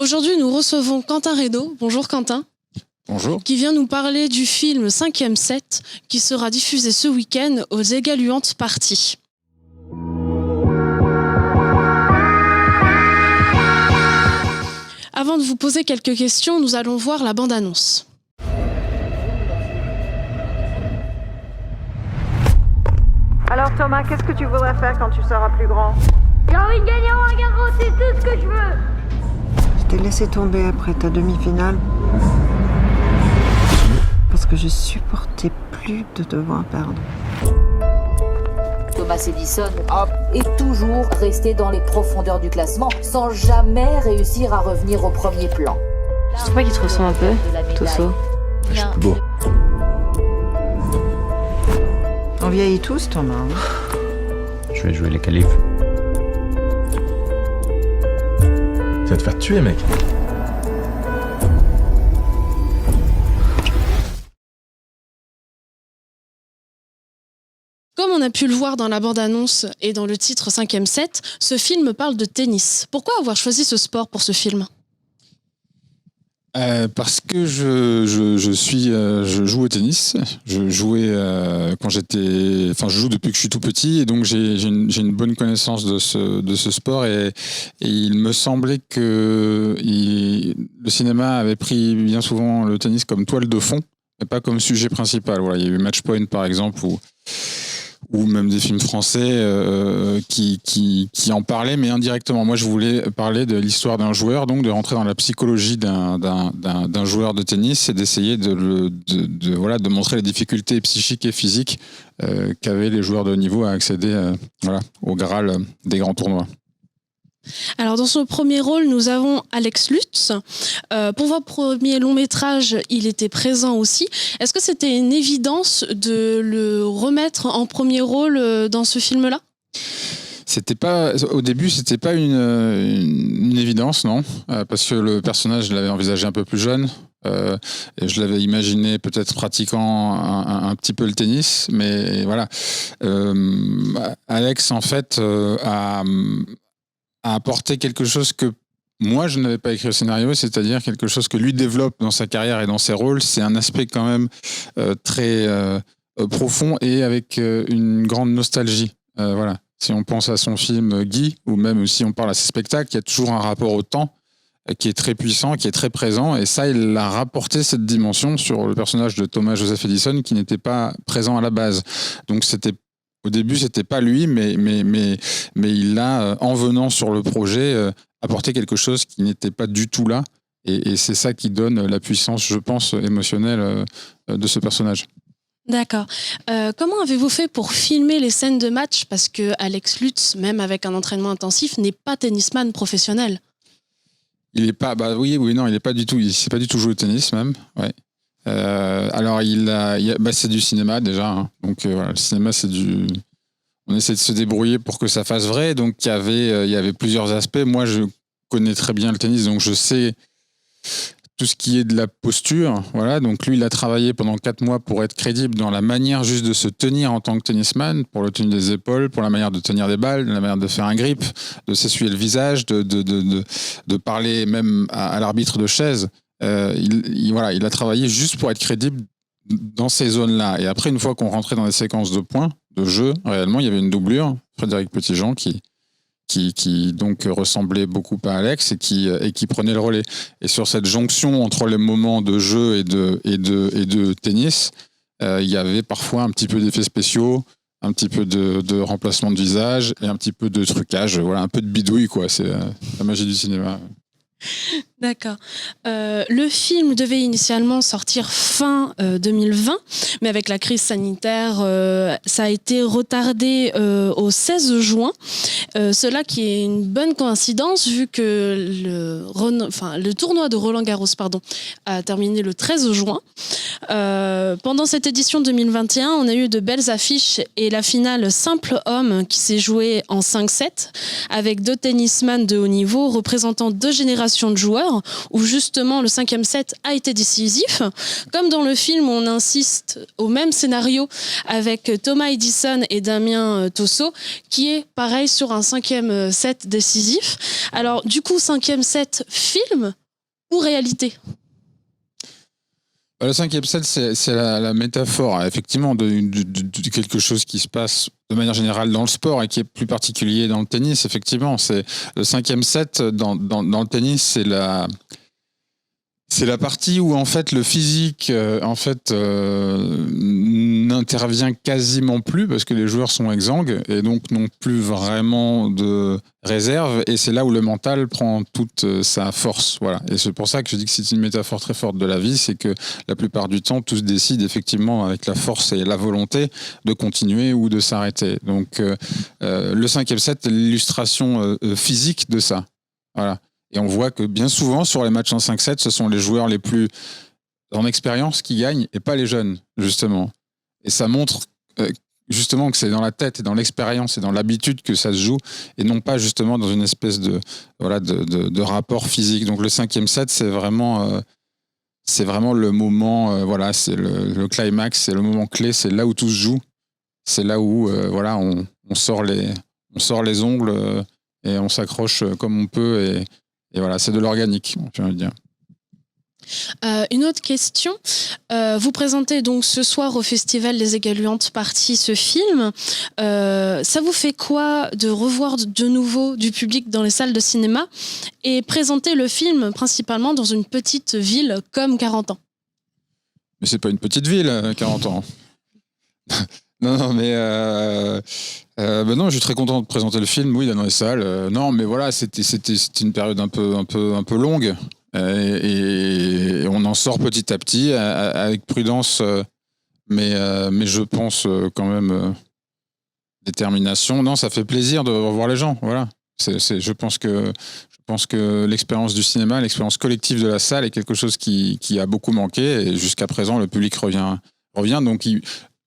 Aujourd'hui, nous recevons Quentin Reynaud. Bonjour Quentin. Bonjour. Qui vient nous parler du film 5e set qui sera diffusé ce week-end aux Égaluantes Parties. Avant de vous poser quelques questions, nous allons voir la bande-annonce. Alors Thomas, qu'est-ce que tu voudrais faire quand tu seras plus grand? J'ai envie de gagner Roland Garros, c'est tout ce que je veux. Je t'ai laissé tomber après ta demi-finale. Parce que je supportais plus de devoir perdre. Thomas Edison est toujours resté dans les profondeurs du classement sans jamais réussir à revenir au premier plan. Je trouve pas qu'il te ressemble un peu, Tosso. Je suis plus beau. On vieillit tous, Thomas. Je vais jouer les qualifs. Tu vas te faire tuer, mec. Comme on a pu le voir dans la bande-annonce et dans le titre 5e set, ce film parle de tennis. Pourquoi avoir choisi ce sport pour ce film ? Parce que je joue au tennis. Je jouais quand je joue depuis que je suis tout petit, et donc j'ai une bonne connaissance de ce sport, et il me semblait que le cinéma avait pris bien souvent le tennis comme toile de fond, mais pas comme sujet principal. Voilà, il y a eu Match Point par exemple, ou même des films français qui en parlaient, mais indirectement. Moi, je voulais parler de l'histoire d'un joueur, donc de rentrer dans la psychologie d'un joueur de tennis et d'essayer de montrer les difficultés psychiques et physiques qu'avaient les joueurs de haut niveau à accéder au Graal des grands tournois. Alors, dans son premier rôle, nous avons Alex Lutz. Pour votre premier long métrage, il était présent aussi. Est-ce que c'était une évidence de le remettre en premier rôle dans ce film-là ? Au début, c'était pas une évidence, non, parce que le personnage, je l'avais envisagé un peu plus jeune. Et je l'avais imaginé peut-être pratiquant un petit peu le tennis, mais voilà. Alex, en fait, a apporté quelque chose que moi je n'avais pas écrit au scénario, c'est-à-dire quelque chose que lui développe dans sa carrière et dans ses rôles. C'est un aspect quand même très profond et avec une grande nostalgie. Voilà. Si on pense à son film Guy, ou même si on parle à ses spectacles, il y a toujours un rapport au temps qui est très puissant, qui est très présent, et ça, il a rapporté cette dimension sur le personnage de Thomas Joseph Edison qui n'était pas présent à la base. Donc au début, c'était pas lui, mais il a, en venant sur le projet, apporté quelque chose qui n'était pas du tout là. Et c'est ça qui donne la puissance, je pense, émotionnelle de ce personnage. D'accord. Comment avez-vous fait pour filmer les scènes de match ? Parce que Alex Lutz, même avec un entraînement intensif, n'est pas tennisman professionnel. Il est pas, non, il est pas du tout. Il sait pas du tout jouer au tennis, même. Ouais. Alors c'est du cinéma déjà, hein. Donc voilà, le cinéma on essaie de se débrouiller pour que ça fasse vrai. Donc il y avait plusieurs aspects. Moi, je connais très bien le tennis, donc je sais tout ce qui est de la posture. Voilà, donc lui, il a travaillé pendant 4 mois pour être crédible dans la manière juste de se tenir en tant que tennisman, pour le tenir des épaules, pour la manière de tenir des balles, la manière de faire un grip, de s'essuyer le visage, de parler même à l'arbitre de chaise. Il a travaillé juste pour être crédible dans ces zones-là. Et après, une fois qu'on rentrait dans les séquences de points, de jeu, réellement, il y avait une doublure, Frédéric Petitjean, qui donc ressemblait beaucoup à Alex et qui prenait le relais. Et sur cette jonction entre les moments de jeu et de tennis, il y avait parfois un petit peu d'effets spéciaux, un petit peu de remplacement de visage et un petit peu de trucage, voilà, un peu de bidouille, quoi. C'est la magie du cinéma. D'accord. Le film devait initialement sortir fin 2020, mais avec la crise sanitaire, ça a été retardé au 16 juin. Cela qui est une bonne coïncidence vu que le tournoi de Roland Garros a terminé le 13 juin. Pendant cette édition 2021, on a eu de belles affiches et la finale simple homme qui s'est jouée en 5-7 avec 2 tennisman de haut niveau représentant 2 générations de joueurs où justement le 5e set a été décisif. Comme dans le film, on insiste au même scénario avec Thomas Edison et Damien Tosso qui est pareil sur un 5e set décisif. Alors du coup, 5e set film ou réalité ? Le 5e set, c'est la métaphore, effectivement, de quelque chose qui se passe de manière générale dans le sport et qui est plus particulier dans le tennis. Effectivement, c'est le 5e set dans le tennis, c'est la partie où en fait le physique n'intervient quasiment plus parce que les joueurs sont exsangues et donc n'ont plus vraiment de réserve, et c'est là où le mental prend toute sa force. Voilà. Et c'est pour ça que je dis que c'est une métaphore très forte de la vie, c'est que la plupart du temps, tout se décide effectivement avec la force et la volonté de continuer ou de s'arrêter. Donc le 5e set est l'illustration physique de ça. Voilà. Et on voit que bien souvent, sur les matchs en 5-7, ce sont les joueurs les plus en expérience qui gagnent et pas les jeunes, justement. Et ça montre justement que c'est dans la tête et dans l'expérience et dans l'habitude que ça se joue, et non pas justement dans une espèce de rapport physique. Donc le 5e set, c'est vraiment le moment, c'est le climax, c'est le moment clé, c'est là où tout se joue. C'est là où on sort les ongles et on s'accroche comme on peut, et voilà, c'est de l'organique, j'ai envie de dire. Une autre question. Vous présentez donc ce soir au Festival des Égaluantes Parties ce film. Ça vous fait quoi de revoir de nouveau du public dans les salles de cinéma et présenter le film principalement dans une petite ville comme 40 ans ? Mais c'est pas une petite ville, 40 ans. Non, mais non, je suis très content de présenter le film, oui, dans les salles. Non, mais voilà, c'était une période un peu longue, et on en sort petit à petit avec prudence, mais je pense quand même détermination. Non, ça fait plaisir de revoir les gens. Voilà, je pense que l'expérience du cinéma, l'expérience collective de la salle est quelque chose qui a beaucoup manqué, et jusqu'à présent le public revient. Donc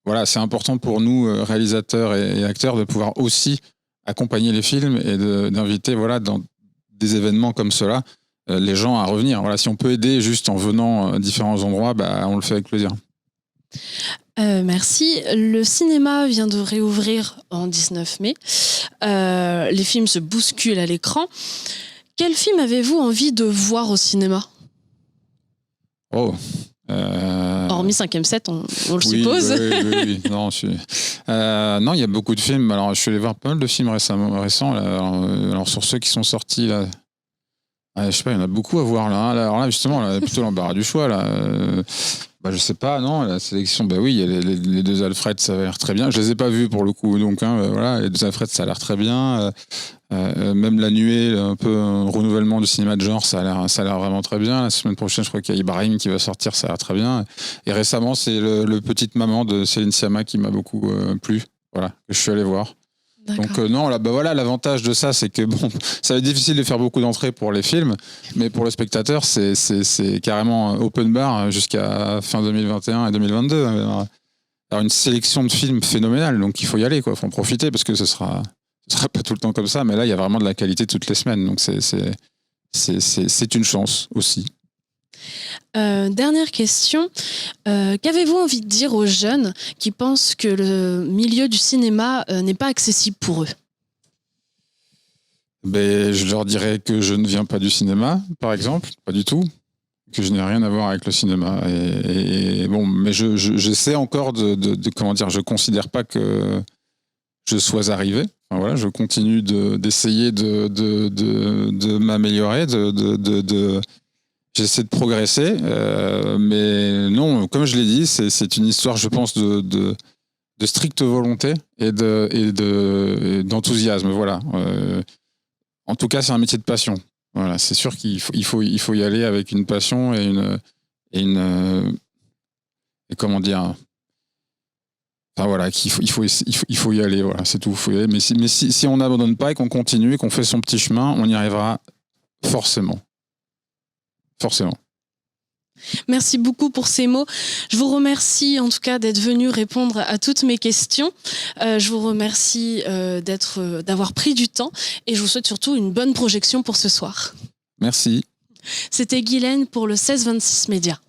voilà, c'est important pour nous, réalisateurs et acteurs, de pouvoir aussi accompagner les films et d'inviter, dans des événements comme cela, les gens à revenir. Voilà, si on peut aider juste en venant à différents endroits, on le fait avec plaisir. Merci. Le cinéma vient de réouvrir en 19 mai. Les films se bousculent à l'écran. Quel film avez-vous envie de voir au cinéma ? Hormis 5e set, on le suppose. Oui. Non, il y a beaucoup de films. Alors, je suis allé voir pas mal de films récents. Alors, sur ceux qui sont sortis, là, je sais pas, il y en a beaucoup à voir là. Alors là, justement, là, plutôt l'embarras du choix là. Je sais pas, non, la sélection, oui, il y a les deux Alfred, ça a l'air très bien. Je les ai pas vus pour le coup, donc les deux Alfred, ça a l'air très bien. Même La Nuée, un peu un renouvellement du cinéma de genre, ça a l'air vraiment très bien. La semaine prochaine, je crois qu'il y a Ibrahim qui va sortir, ça a l'air très bien. Et récemment, c'est le Petite Maman de Céline Sciamma qui m'a beaucoup plu, que je suis allé voir. D'accord. Donc non, l'avantage de ça, c'est que ça va être difficile de faire beaucoup d'entrées pour les films, mais pour le spectateur, c'est carrément open bar jusqu'à fin 2021 et 2022. Alors une sélection de films phénoménale, donc il faut y aller, faut en profiter, parce que ce sera pas tout le temps comme ça, mais là il y a vraiment de la qualité toutes les semaines, donc c'est une chance aussi. Dernière question, qu'avez-vous envie de dire aux jeunes qui pensent que le milieu du cinéma n'est pas accessible pour eux ? Je leur dirais que je ne viens pas du cinéma, par exemple, pas du tout, que je n'ai rien à voir avec le cinéma. Mais je sais encore comment dire, je considère pas que je sois arrivé. Je continue d'essayer de m'améliorer, j'essaie de progresser, mais non, comme je l'ai dit, c'est une histoire, je pense, de stricte volonté et d'enthousiasme. Voilà. En tout cas, c'est un métier de passion. Voilà, c'est sûr qu'il faut y aller avec une passion et comment dire. Qu'il faut y aller. Voilà, c'est tout. Faut y aller. Mais si on n'abandonne pas et qu'on continue et qu'on fait son petit chemin, on y arrivera forcément. Forcément. Merci beaucoup pour ces mots. Je vous remercie en tout cas d'être venu répondre à toutes mes questions. Je vous remercie d'avoir pris du temps, et je vous souhaite surtout une bonne projection pour ce soir. Merci. C'était Guylaine pour le 16-26 Média.